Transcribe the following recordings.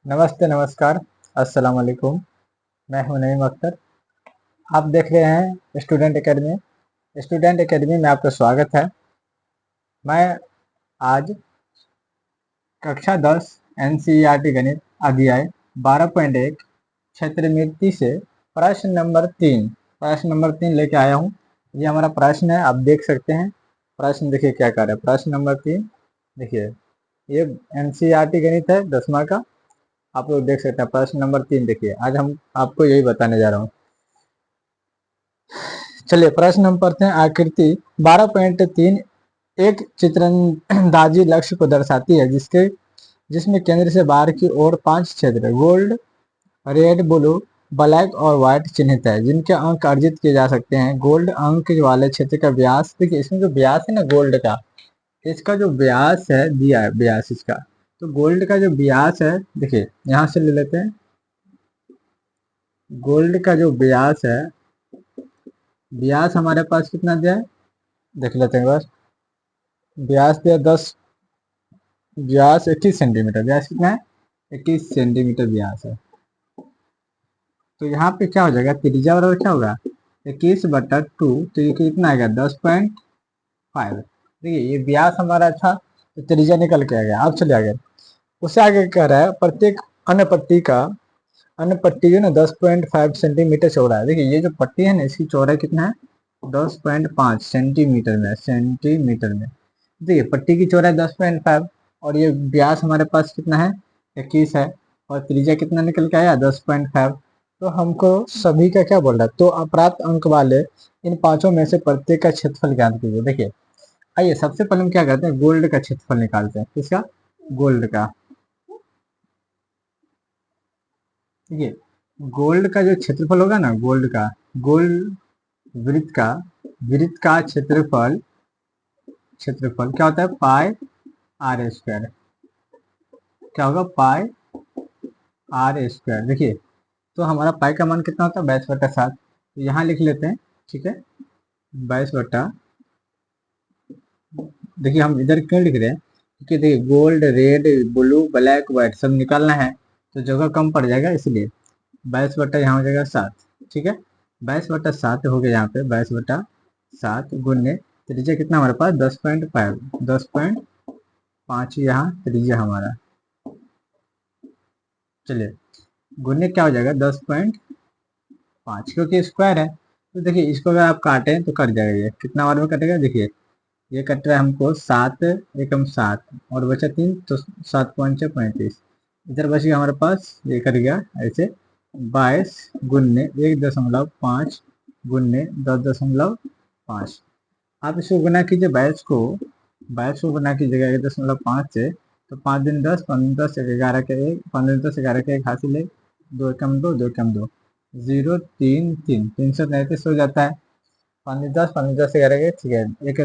नमस्ते नमस्कार। अस्सलाम वालेकुम। मैं हूं नईम अख्तर। आप देख रहे हैं स्टूडेंट एकेडमी। स्टूडेंट एकेडमी में आपका स्वागत है। मैं आज कक्षा 10 एनसीईआरटी गणित अध्याय 12.1 क्षेत्रमिति से प्रश्न नंबर 3 लेके आया हूं। ये हमारा प्रश्न है, आप देख सकते हैं। प्रश्न देखिए क्या कर रहा है। प्रश्न नंबर 3 देखिए, ये एनसीईआरटी गणित है 10वां का। आप लोग देख सकते हैं। प्रश्न नंबर 3 देखिए, आज हम आपको यही बताने जा रहा हूँ। चलिए प्रश्न हम पढ़ते हैं। आकृति 12.3 एक चित्रंदाजी लक्ष्य को दर्शाती है जिसमें केंद्र से बाहर की ओर 5 क्षेत्र गोल्ड, रेड, ब्लू, ब्लैक और व्हाइट चिन्हित है, जिनके अंक अर्जित किए जा सकते हैं। गोल्ड अंक वाले क्षेत्र का व्यास, देखिए इसमें जो व्यास है ना गोल्ड का, इसका जो व्यास है दिया है, व्यास इसका। तो गोल्ड का जो व्यास है, देखिए यहां से ले लेते हैं। गोल्ड का जो व्यास है, व्यास हमारे पास कितना दिया है देख लेते हैं बस। व्यास दिया 10, व्यास 21 सेंटीमीटर। व्यास कितना है? 21 सेंटीमीटर व्यास है। तो यहाँ पे क्या हो जाएगा, त्रिज्या बराबर क्या होगा 21/2। तो ये कितना आएगा 10.5। देखिए ये व्यास हमारा था, तो त्रिज्या निकल के आ गया। अब चलिए आगे। उससे आगे कह रहा है प्रत्येक अन्य पट्टी जो ना 10.5 सेंटीमीटर चौड़ा है। देखिए ये जो पट्टी है ना, इसकी चौड़ाई कितना है 10.5 सेंटीमीटर में। देखिए पट्टी की चौड़ाई 10.5 और ये व्यास हमारे पास कितना है 21 है, और त्रिज्या कितना निकल के आया 10.5। तो हमको सभी का क्या बोल रहा है, तो अप्राप्त अंक वाले इन पांचों में से प्रत्येक का क्षेत्रफल ज्ञात कीजिए। देखिए आइए सबसे पहले हम क्या करते हैं, गोल्ड का क्षेत्रफल निकालते हैं। किसका? गोल्ड का। देखिए गोल्ड का जो क्षेत्रफल होगा ना, गोल्ड वृत्त का क्षेत्रफल क्या होता है पाई आर स्क्वायर। क्या होगा पाई आर स्क्वायर। देखिए तो हमारा पाई का मान कितना होता है 22/7। तो यहाँ लिख लेते हैं, ठीक है 22। देखिए हम इधर क्यों लिख रहे हैं, क्योंकि देखिए gold, red, blue, black, white सब निकालना है, तो जगह कम पड़ जाएगा, इसलिए 22 यहाँ हो जाएगा 7। ठीक है 22/7 हो गया। यहाँ पे 22/7 गुने त्रिज्या कितना हमारे पास 10.5 यहाँ त्रिज्या हमारा। चलिए गुने क्या हो जाएगा 10.5, क्योंकि स्क्वायर है। तो देखिए इसको अगर आप काटें तो कट जाएगा। ये कितना बार में कटेगा, देखिए ये कट रहा है हमको 7 एकम 7 और बचा 3, तो 7×5 = 35। इधर बच गया हमारे पास, ये कट गया ऐसे 22 गुन्ने 1.5 गुन्ने 10.5। आप इसको गुना कीजिए 22 को गुना कीजिएगा 1.5 से, तो 5 दिन 10, 15 10 11 के 1, 15 10 11 के 1 हासिल है, 2 एकम 2, 2 एकम 2, 0 3 3 333 हो जाता है। 15 10 15 10 11 के, ठीक है 1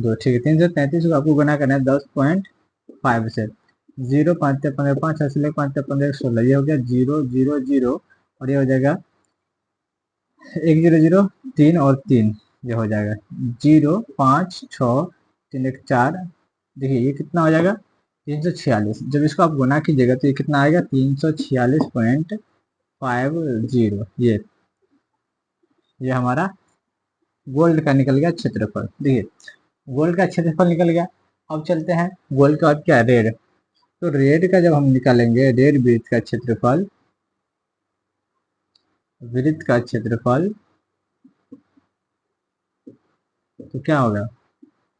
2, ठीक है 333 को आपको गुना करना है 10.5 से। 0 5 15 5 हासिल है, 5 15 16, ये हो गया 0 0 0 और ये हो जाएगा 1 0 0 3 और 3, ये हो जाएगा 0 5 6 3 1 4। देखिए ये कितना हो जाएगा 346। जब इसको आप गुना कीजिएगा तो ये कितना आएगा 346.50। ये हमारा गोल्ड का निकल गया क्षेत्रफल। देखिए गोल्ड का क्षेत्रफल निकल गया। अब चलते हैं गोल्ड के बाद क्या है रेड। तो रेड का जब हम निकालेंगे, रेड वृत्त का क्षेत्रफल तो क्या होगा,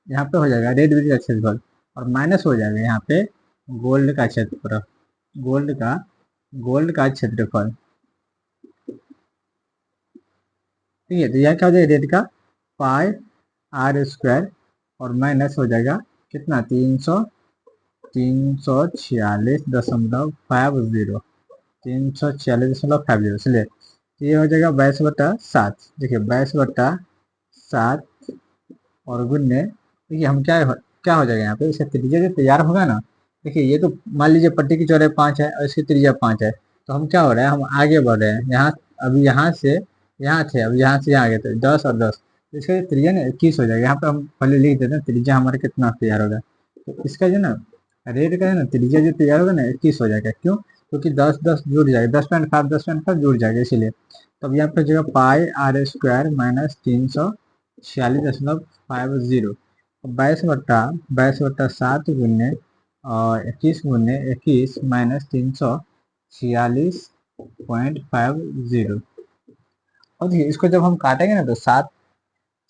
यहाँ पे हो जाएगा रेड वृत्त का क्षेत्रफल और माइनस हो जाएगा यहाँ पे गोल्ड का क्षेत्रफल। गोल्ड का क्षेत्रफल, ठीक है। तो यह क्या हो जाएगा रेड का पाई आर स्क्वायर और माइनस हो जाएगा कितना 346.50 346.50। इसलिए ये हो जाएगा 22/7। देखिए 22/7 और गुन्ने, देखिए हम क्या हो जाएगा यहाँ पे, इसका त्रिज्या जो तैयार होगा ना, देखिए ये तो मान लीजिए पट्टी की चौड़ाई 5 है और इसकी त्रिज्या 5 है। तो हम क्या हो रहा है, हम आगे बढ़ रहे हैं यहाँ। अभी यहाँ से यहाँ थे, अब यहाँ से यहाँ गए थे 10 और 10, तो इसका त्रिज्या ना 21 हो जाएगा। यहाँ पे हम पहले लिख देते हैं त्रिज्या हमारा कितना तैयार होगा। तो इसका जो ना रेड का है ना त्रिज्या जो तैयार होगा ना 21 हो जाएगा। क्यों? क्योंकि 10 10 जुड़ जाएगा, 10.5 जुड़ जाएगा इसीलिए। तो अब यहाँ पे जगह पाई आर स्क्वायर माइनस 346.50, 22/7 और 21 माइनस 346.50। और देखिए इसको जब हम काटेंगे ना तो सात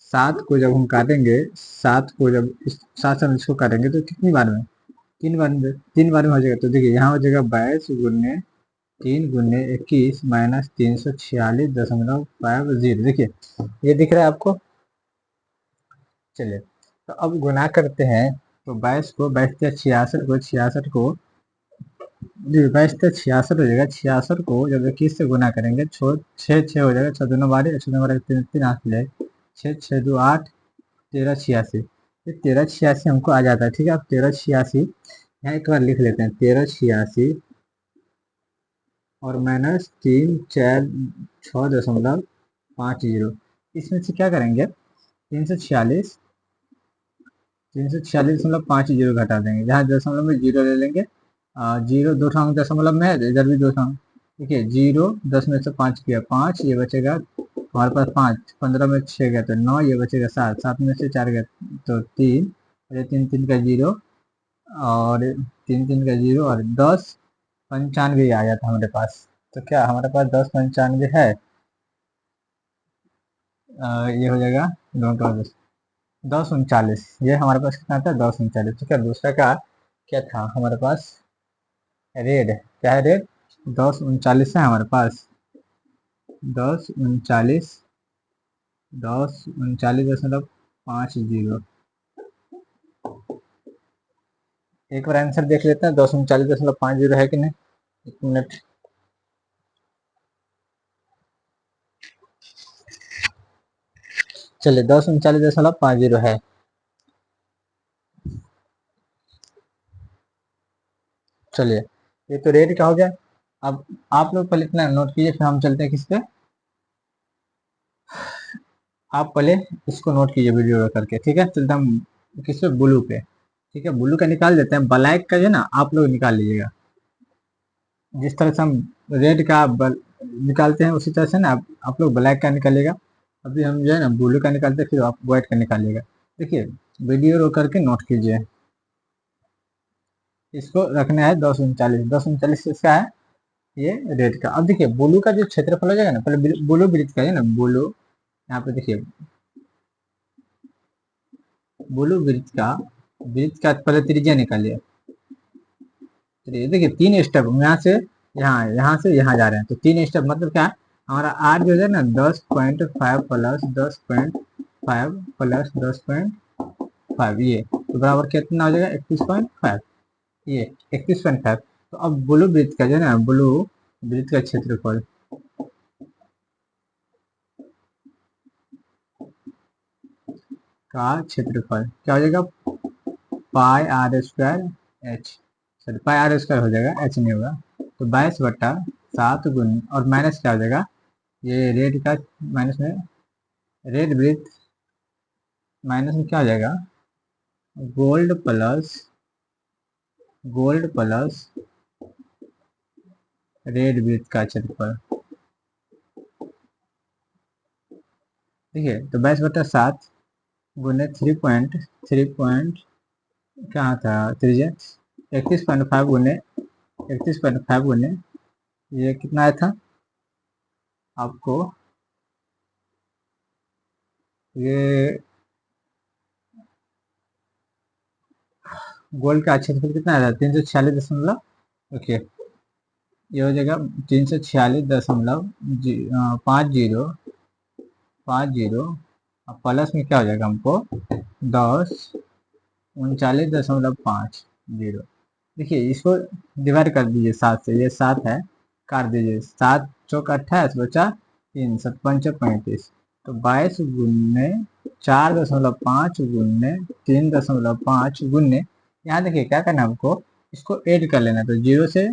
सात को जब हम काटेंगे, सात को जब इस सात से हम इसको काटेंगे तो कितनी बार में, 3 बार में, 3 बार में हो जाएगा। तो देखिए यहाँ हो जाएगा 22 × 3 × 21 माइनस 346.50। देखिए ये दिख रहा है आपको। चलिए तो अब गुना करते हैं। तो 22 हो जाएगा। 66 को जब 21 से गुना करेंगे, छः छः हो जाएगा, 6 दूना 12, 6 दूना 12, तीन तीन हाथ मिलाए, 6 6 2 8, 13 86। ये 13 86 हमको आ जाता है। ठीक है, अब 13 86 यहाँ एक बार लिख लेते हैं, 13 86 और माइनस 3 4 6.50। इसमें से क्या करेंगे, 346 घटा देंगे, जहाँ दशमलव में जीरो ले लेंगे। जीरो दो ठाम दशमलव में है, इधर भी दो ठाम। देखिए जीरो 10 में से 5 किया 5, ये बचेगा हमारे पास 5, 15 में 6 गया तो 9, ये बचेगा 7, 7 में से 4 गया तो 3, और ये 3 3 का जीरो, और 3 3 का जीरो, और 10 95 आ गया था हमारे पास। तो क्या हमारे पास 10 95 है। ये हो जाएगा 10 39, ये हमारे पास कितना था, 10 39। ठीक है, दूसरा का क्या था हमारे पास, रेड। क्या है रेड, 10 39 है हमारे पास। 10 39, 10 39.50। एक बार आंसर देख लेते हैं, 10 39.50 है कि नहीं। एक मिनट। चलिए 10 39.50 है। चलिए ये तो रेड का हो गया। अब आप लोग पहले इतना नोट कीजिए, फिर हम चलते हैं किस पे। आप पहले इसको नोट कीजिए वीडियो करके। ठीक है, चलते हम किस पे, ब्लू पे। ठीक है, ब्लू का निकाल देते हैं, ब्लैक का जो है ना आप लोग निकाल लीजिएगा। जिस तरह से हम रेड का निकालते हैं उसी तरह से ना आप लोग ब्लैक का निकालिएगा। अभी हम जो है ना ब्लू का निकालते हैं, फिर आप व्हाइट का निकालिएगा। देखिए वीडियो रोक करके नोट कीजिए। इसको रखना है 10 39, 10 39 इसका है ये रेड का। अब देखिए ब्लू का जो क्षेत्रफल हो जाएगा ना, पहले ब्लू वृत्त का है ना, ब्लू यहाँ पे देखिए, ब्लू वृत्त का पहले त्रिज्या निकालिए। देखिए 3 स्टेप, यहाँ से यहाँ, यहाँ से यहाँ जा रहे हैं, तो 3 स्टेप मतलब क्या है, हमारा आर जो है ना 10.5 प्लस 10.5 प्लस 10.5, ये तो बराबर कितना हो जाएगा, 31.5। ये 31.5। तो अब ब्लू वृत्त का जो है ना, ब्लू वृत्त का क्षेत्रफल क्या हो जाएगा, pi r square h, sorry pi r square हो जाएगा, एच नहीं होगा। तो 22/7 गुण, और माइनस क्या हो जाएगा, ये रेड का माइनस में, रेड वृत्त माइनस में क्या हो जाएगा, गोल्ड प्लस रेड वृत्त का क्षेत्रफल। ठीक है, तो 22/7 गुने 3 पॉइंट क्या था, 31.5 गुने ये कितना आया था आपको, ये गोल्ड का क्षेत्रफल कितना आया था, 346 दशमलव, ओके ये हो जाएगा 346.50, 50 और प्लस में क्या हो जाएगा हमको, 10 39.50। देखिए इसको डिवाइड कर दीजिए 7 से, ये 7 है, काट दीजिए, 7 चौक 28 बचा 3, 7 पंच 35। तो 22 गुन्ने 4.5 गुन्ने 3.5 गुन्ने, यहाँ देखिए क्या करना है हमको, इसको ऐड कर लेना। तो 0 से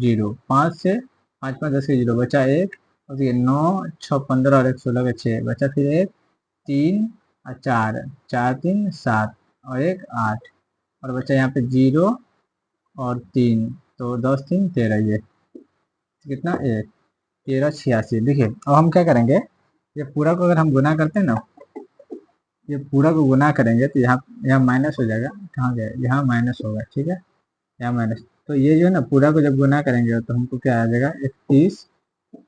0, 5 से 5 5 10 के 0 बचा 1, और देखिए 9 6 15 और 1 16 का 6 बचा, फिर 1 3 और 4, 4 3 7 और 1 8, और बचा यहाँ पे 0 और 3, तो 10 3 13 ये। कितना 1386। देखिए अब हम क्या करेंगे, ये पूरा को अगर हम गुना करते हैं ना, ये पूरा को गुना करेंगे तो यहाँ यहाँ माइनस हो जाएगा, कहाँ गया, यहाँ माइनस होगा, ठीक है, यहाँ माइनस। तो ये जो है ना पूरा को जब गुना करेंगे तो हमको क्या आ जाएगा, 31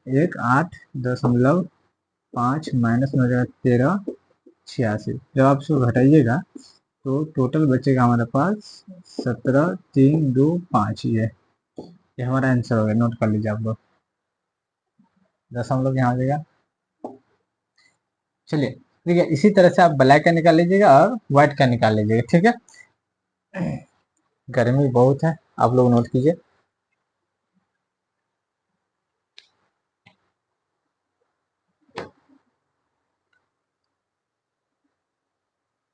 एक 8.5 माइनस में हो जाएगा 1386। जब आप इसको घटाइएगा तो टोटल बचेगा हमारे पास 17,325। ये हमारा आंसर हो गया, नोट कर लीजिए आप लोग। 10 हम लोग यहाँ आ जाएगा। चलिए ठीक है, इसी तरह से आप ब्लैक का निकाल लीजिएगा और व्हाइट का निकाल लीजिएगा, ठीक है। गर्मी बहुत है, आप लोग नोट कीजिए।